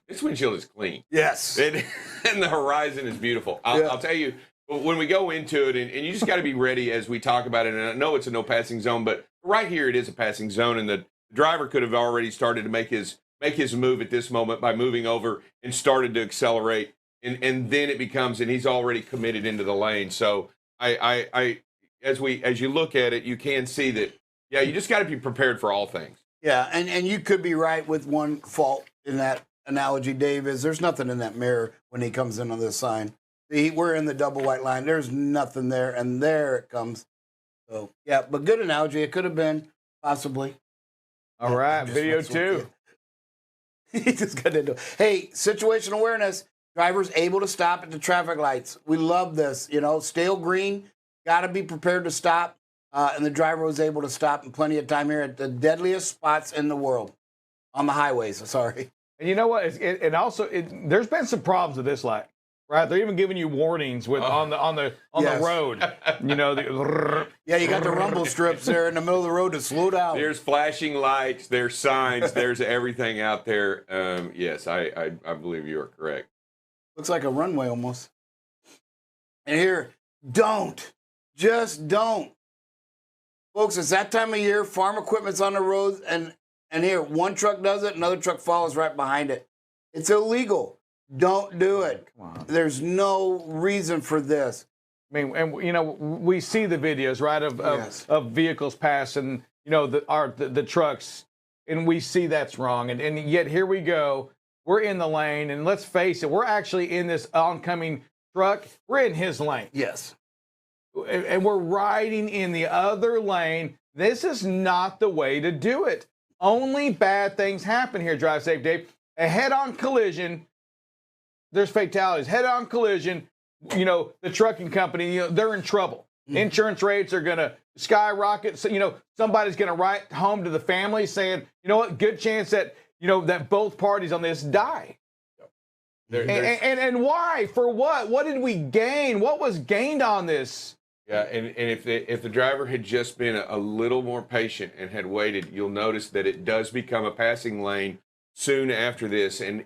is clean. Yes. And the horizon is beautiful. I'll tell you, when we go into it, and you just got to be ready as we talk about it, and I know it's a no passing zone, but right here it is a passing zone, and the driver could have already started to make his move at this moment by moving over and started to accelerate, and then it becomes, and he's already committed into the lane. So as you look at it, you can see that, yeah, you just got to be prepared for all things. Yeah, and you could be right with one fault in that analogy, Dave, is there's nothing in that mirror when he comes in on this sign. See, we're in the double white line. There's nothing there, and there it comes. So, yeah, but good analogy. It could have been, possibly. All right, I'm just video messing with 2. you. He just got into it. Hey, situational awareness. Drivers able to stop at the traffic lights. We love this. You know, stale green, got to be prepared to stop. And the driver was able to stop in plenty of time here at the deadliest spots in the world on the highways. Sorry. And you know what? There's been some problems with this light, right? They're even giving you warnings on the Yes. road. You know, Yeah, you got the rumble strips there in the middle of the road to slow down. There's flashing lights, there's signs, there's everything out there. Yes, I believe you are correct. Looks like a runway almost. And here, just don't. Folks, it's that time of year, farm equipment's on the roads, and here, one truck does it, another truck follows right behind it. It's illegal. Don't do it. Come on. There's no reason for this. I mean, and you know, we see the videos, right, Yes. of vehicles passing, you know, the trucks, and we see that's wrong, and yet here we go. We're in the lane, and let's face it, we're actually in this oncoming truck. We're in his lane. Yes. And we're riding in the other lane. This is not the way to do it. Only bad things happen here, Drive Safe Dave. A head-on collision, there's fatalities. Head-on collision, you know, the trucking company, you know, they're in trouble. Insurance rates are going to skyrocket. So, you know, somebody's going to write home to the family saying, you know what, good chance that, you know, that both parties on this die. And why? For what? What did we gain? What was gained on this? Yeah, and if the driver had just been a little more patient and had waited, you'll notice that it does become a passing lane soon after this, and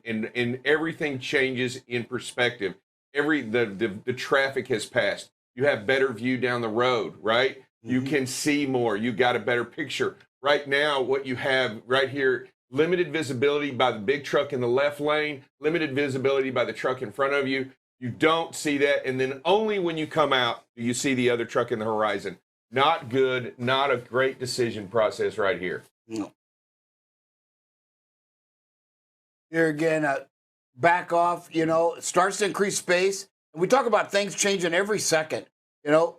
everything changes in perspective. The traffic has passed. You have better view down the road, right? You can see more. You got a better picture. Right now, what you have right here, limited visibility by the big truck in the left lane, limited visibility by the truck in front of you. You don't see that, and then only when you come out do you see the other truck in the horizon. Not good, not a great decision process right here. No. Here again, back off, you know, it starts to increase space. And we talk about things changing every second, you know,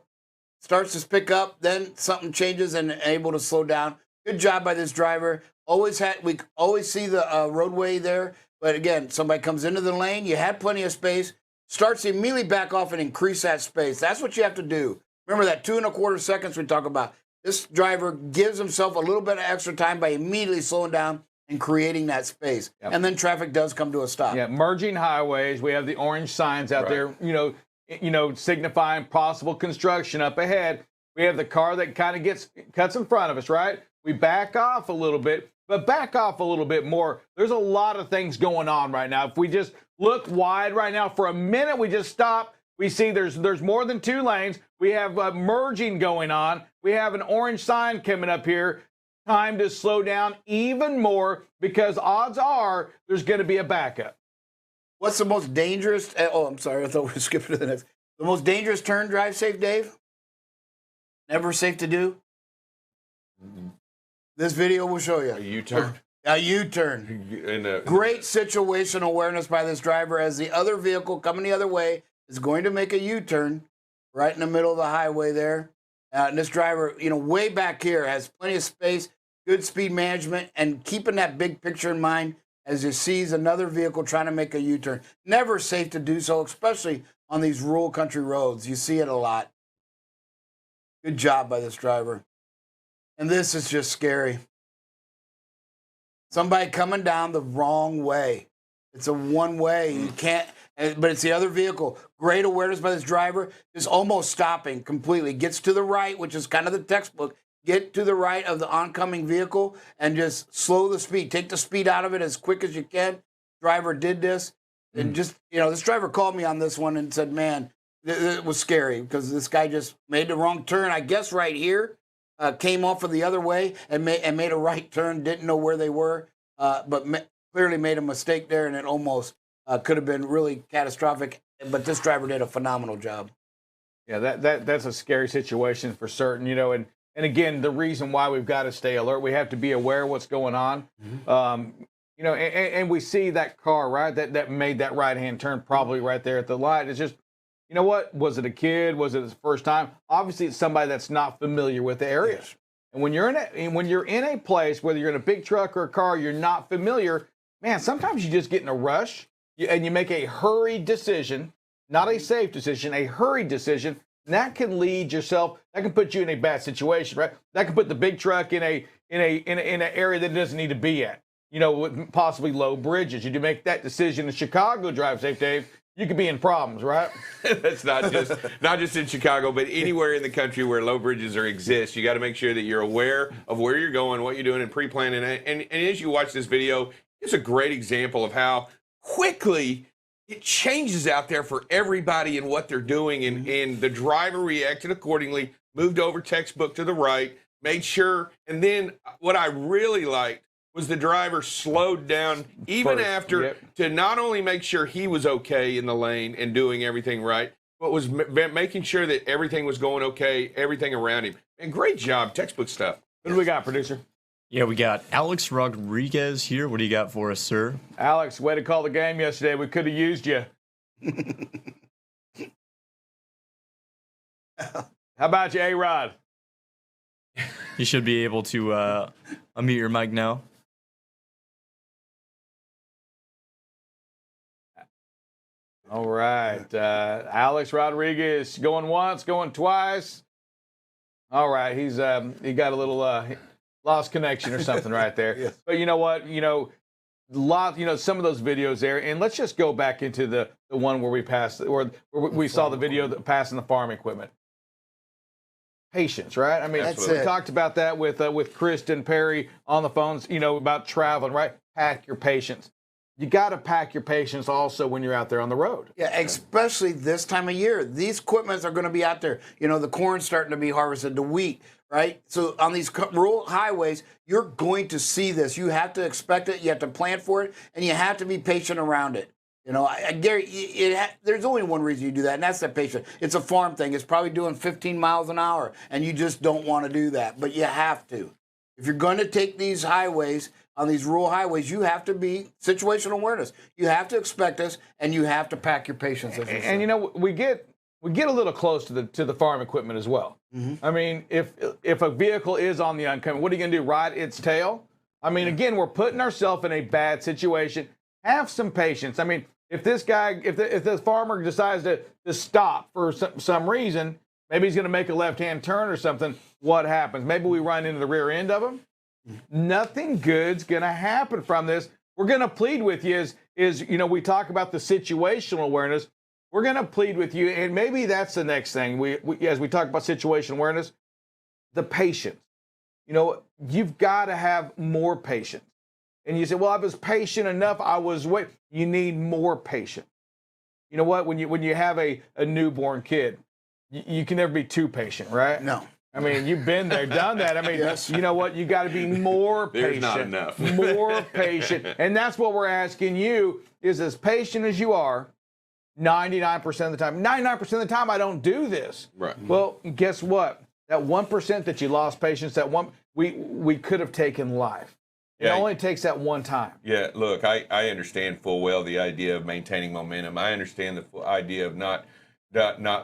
starts to pick up, then something changes and able to slow down. Good job by this driver. We always see the roadway there. But again, somebody comes into the lane, you had plenty of space, starts to immediately back off and increase that space. That's what you have to do. Remember that 2 1/4 seconds we talk about. This driver gives himself a little bit of extra time by immediately slowing down and creating that space. Yep. And then traffic does come to a stop. Yeah, merging highways. We have the orange signs out there, you know, signifying possible construction up ahead. We have the car that kind of cuts in front of us, right? We back off a little bit, but back off a little bit more. There's a lot of things going on right now. If we just look wide right now for a minute, we just stop. We see there's more than 2 lanes. We have merging going on. We have an orange sign coming up here. Time to slow down even more because odds are there's going to be a backup. What's the most dangerous? Oh, I'm sorry. I thought we were skipping to the next. The most dangerous turn, drive safe, Dave? Never safe to do? This video will show you. A U-turn. A U-turn. Great situational awareness by this driver as the other vehicle coming the other way is going to make a U-turn right in the middle of the highway there. And this driver, way back here has plenty of space, good speed management, and keeping that big picture in mind as he sees another vehicle trying to make a U-turn. Never safe to do so, especially on these rural country roads. You see it a lot. Good job by this driver. And this is just scary. Somebody coming down the wrong way. It's a one-way. You can't, but it's the other vehicle. Great awareness by this driver. Just almost stopping completely. Gets to the right, which is kind of the textbook. Get to the right of the oncoming vehicle and just slow the speed. Take the speed out of it as quick as you can. Driver did this. And just, this driver called me on this one and said, man, it was scary because this guy just made the wrong turn, I guess right here. Came off of the other way and made a right turn, didn't know where they were, but clearly made a mistake there, and it almost could have been really catastrophic. But this driver did a phenomenal job. Yeah, that's a scary situation for certain, and again, the reason why we've got to stay alert, we have to be aware of what's going on. And we see that car, right, that made that right-hand turn probably right there at the light. It's just, you know what? Was it a kid? Was it his first time? Obviously, it's somebody that's not familiar with the area. Yes. And when you're in a place, whether you're in a big truck or a car, you're not familiar. Man, sometimes you just get in a rush and you make a hurried decision, not a safe decision, a hurried decision. And that can lead yourself. That can put you in a bad situation, right? That can put the big truck in an area that it doesn't need to be at. With possibly low bridges. You do make that decision in Chicago, drive safe, Dave. You could be in problems, right? That's not just in Chicago, but anywhere in the country where low bridges exist. You got to make sure that you're aware of where you're going, what you're doing, and pre-planning it. And as you watch this video, it's a great example of how quickly it changes out there for everybody and what they're doing. And the driver reacted accordingly, moved over textbook to the right, made sure. And then what I really liked was the driver slowed down even after to not only make sure he was okay in the lane and doing everything right, but was making sure that everything was going okay, everything around him. And great job, textbook stuff. What do we got, producer? Yeah, we got Alex Rodriguez here. What do you got for us, sir? Alex, way to call the game yesterday. We could have used you. How about you, A-Rod? You should be able to unmute your mic now. All right. Alex Rodriguez going once, going twice. All right. He got a little lost connection or something right there. Yes. But you know what? Some of those videos there, and let's just go back into the one where we passed, or where we saw the video that passing the farm equipment. Patience, right? I mean, we talked about that with Kristen Perry on the phones, about traveling, right? Pack your patience. You got to pack your patience also when you're out there on the road. Yeah, especially this time of year. These equipments are going to be out there. The corn's starting to be harvested, the wheat, right? So on these rural highways, you're going to see this. You have to expect it. You have to plan for it, and you have to be patient around it. Gary, there's only one reason you do that, and that's the patient. It's a farm thing. It's probably doing 15 miles an hour, and you just don't want to do that, but you have to. If you're going to take these highways, on these rural highways, you have to be situational awareness. You have to expect this, and you have to pack your patience. And we get a little close to the farm equipment as well. Mm-hmm. I mean, if a vehicle is on the oncoming, what are you going to do? Ride its tail? I mean, again, we're putting ourselves in a bad situation. Have some patience. I mean, if this farmer decides to stop for some reason, maybe he's going to make a left-hand turn or something. What happens? Maybe we run into the rear end of him. Nothing good's going to happen from this. We're going to plead with you we talk about the situational awareness. We're going to plead with you, and maybe that's the next thing. We as we talk about situational awareness, the patience. You've got to have more patience. And you say, well, I was patient enough. I was waiting. You need more patience. You know what? When you have a newborn kid, you can never be too patient, right? No. I mean, you've been there, done that. I mean, yes. You know what? You got to be more patient. There's not enough. More patient. And that's what we're asking you is as patient as you are, 99% of the time. 99% of the time, I don't do this. Right. Well, guess what? That 1% that you lost patience, that one, we could have taken life. It Yeah. only takes that one time. Yeah, look, I understand full well the idea of maintaining momentum. I understand the idea of not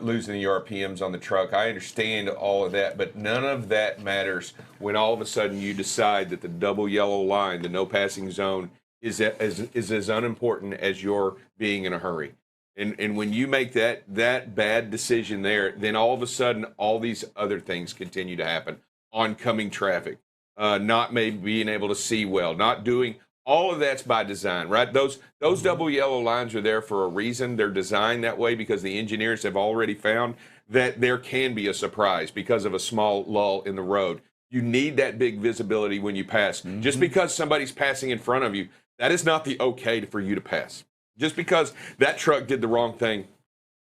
losing the RPMs on the truck. I understand all of that, but none of that matters when all of a sudden you decide that the double yellow line, the no passing zone, is as unimportant as your being in a hurry. And when you make that bad decision there, then all of a sudden all these other things continue to happen. Oncoming traffic, not maybe being able to see well, not doing all of that's by design, right? Those double yellow lines are there for a reason. They're designed that way because the engineers have already found that there can be a surprise because of a small lull in the road. You need that big visibility when you pass. Just because somebody's passing in front of you, that is not the okay for you to pass. Just because that truck did the wrong thing,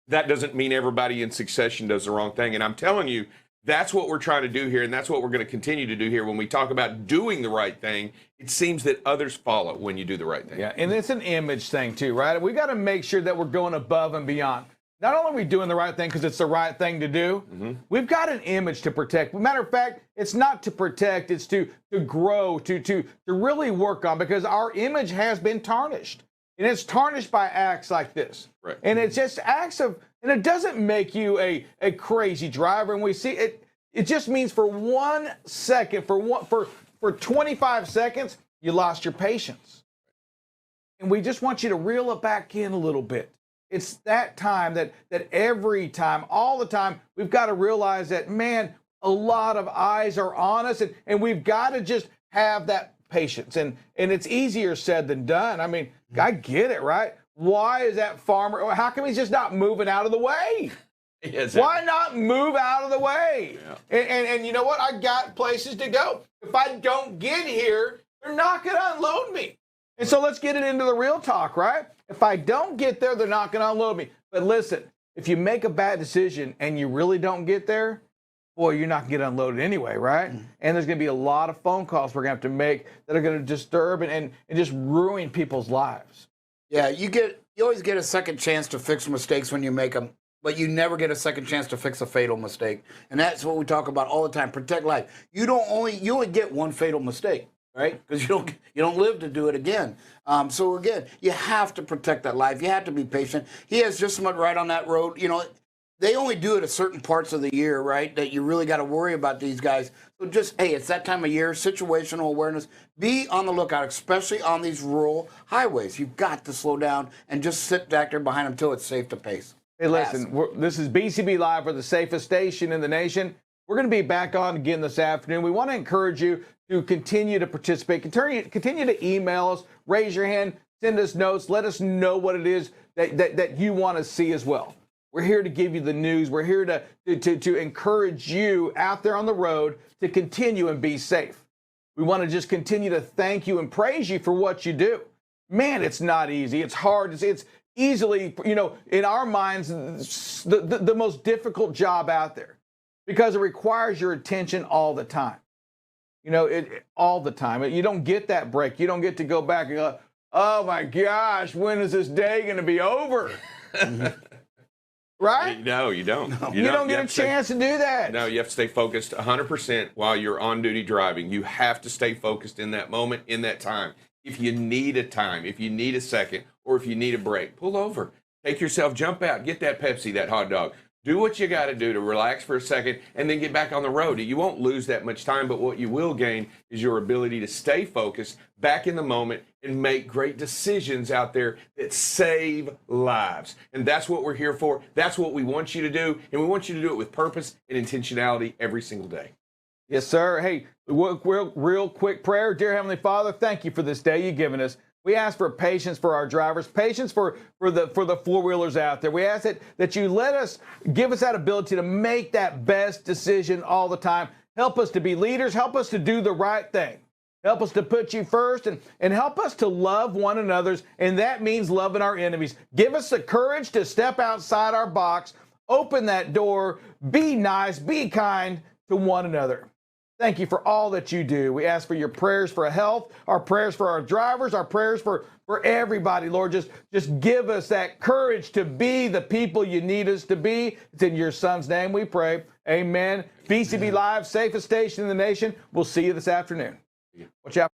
that doesn't mean everybody in succession does the wrong thing. And I'm telling you, that's what we're trying to do here, and that's what we're going to continue to do here. When we talk about doing the right thing, it seems that others follow when you do the right thing. Yeah, and it's an image thing too, right? We got to make sure that we're going above and beyond. Not only are we doing the right thing because it's the right thing to do, we've got an image to protect. Matter of fact, it's not to protect, it's to grow, to really work on, because our image has been tarnished. And it's tarnished by acts like this. Right. And it's just acts of, and it doesn't make you a crazy driver. And we see it, it just means for 1 second, for 25 seconds, you lost your patience. And we just want you to reel it back in a little bit. It's that time that every time, all the time, we've got to realize that, man, a lot of eyes are on us, and we've got to just have that patience. And it's easier said than done. I mean, I get it, right? Why is that farmer, how come he's just not moving out of the way? Yes, Why not move out of the way? Yeah. And you know what? I got places to go. If I don't get here, they're not going to unload me. And so let's get it into the real talk, right? If I don't get there, they're not going to unload me. But listen, if you make a bad decision and you really don't get there, boy, you're not going to get unloaded anyway, right? And there's going to be a lot of phone calls we're going to have to make that are going to disturb and just ruin people's lives. Yeah, you always get a second chance to fix mistakes when you make them, but you never get a second chance to fix a fatal mistake. And that's what we talk about all the time. Protect life. You only get one fatal mistake, right? Because you don't live to do it again. So again, you have to protect that life. You have to be patient. He has just so much right on that road. You know, they only do it at certain parts of the year, right? That you really got to worry about these guys. So just, hey, it's that time of year, situational awareness. Be on the lookout, especially on these rural highways. You've got to slow down and just sit back there behind them until it's safe to pace. Hey, listen, this is BCB Live, for the safest station in the nation. We're going to be back on again this afternoon. We want to encourage you to continue to participate, continue to email us, raise your hand, send us notes, let us know what it is that you want to see as well. We're here to give you the news. We're here to encourage you out there on the road to continue and be safe. We want to just continue to thank you and praise you for what you do. Man, it's not easy. It's hard. It's easily, in our minds, the most difficult job out there, because it requires your attention all the time. All the time. You don't get that break. You don't get to go back and go, oh my gosh, when is this day going to be over? Right? No, you don't. You don't get a chance to do that. No, you have to stay focused 100% while you're on duty driving. You have to stay focused in that moment, in that time. If you need a time, if you need a second, or if you need a break, pull over. Take yourself, jump out, get that Pepsi, that hot dog. Do what you got to do to relax for a second and then get back on the road. You won't lose that much time, but what you will gain is your ability to stay focused, back in the moment, and make great decisions out there that save lives. And that's what we're here for. That's what we want you to do, and we want you to do it with purpose and intentionality every single day. Yes, sir. Hey, real quick prayer. Dear Heavenly Father, thank you for this day you've given us. We ask for patience for our drivers, patience for the four-wheelers out there. We ask that you give us that ability to make that best decision all the time. Help us to be leaders. Help us to do the right thing. Help us to put you first, and help us to love one another, and that means loving our enemies. Give us the courage to step outside our box, open that door, be nice, be kind to one another. Thank you for all that you do. We ask for your prayers for health, our prayers for our drivers, our prayers for everybody, Lord. Just give us that courage to be the people you need us to be. It's in your son's name we pray. Amen. BCB Live, safest station in the nation. We'll see you this afternoon. Watch out.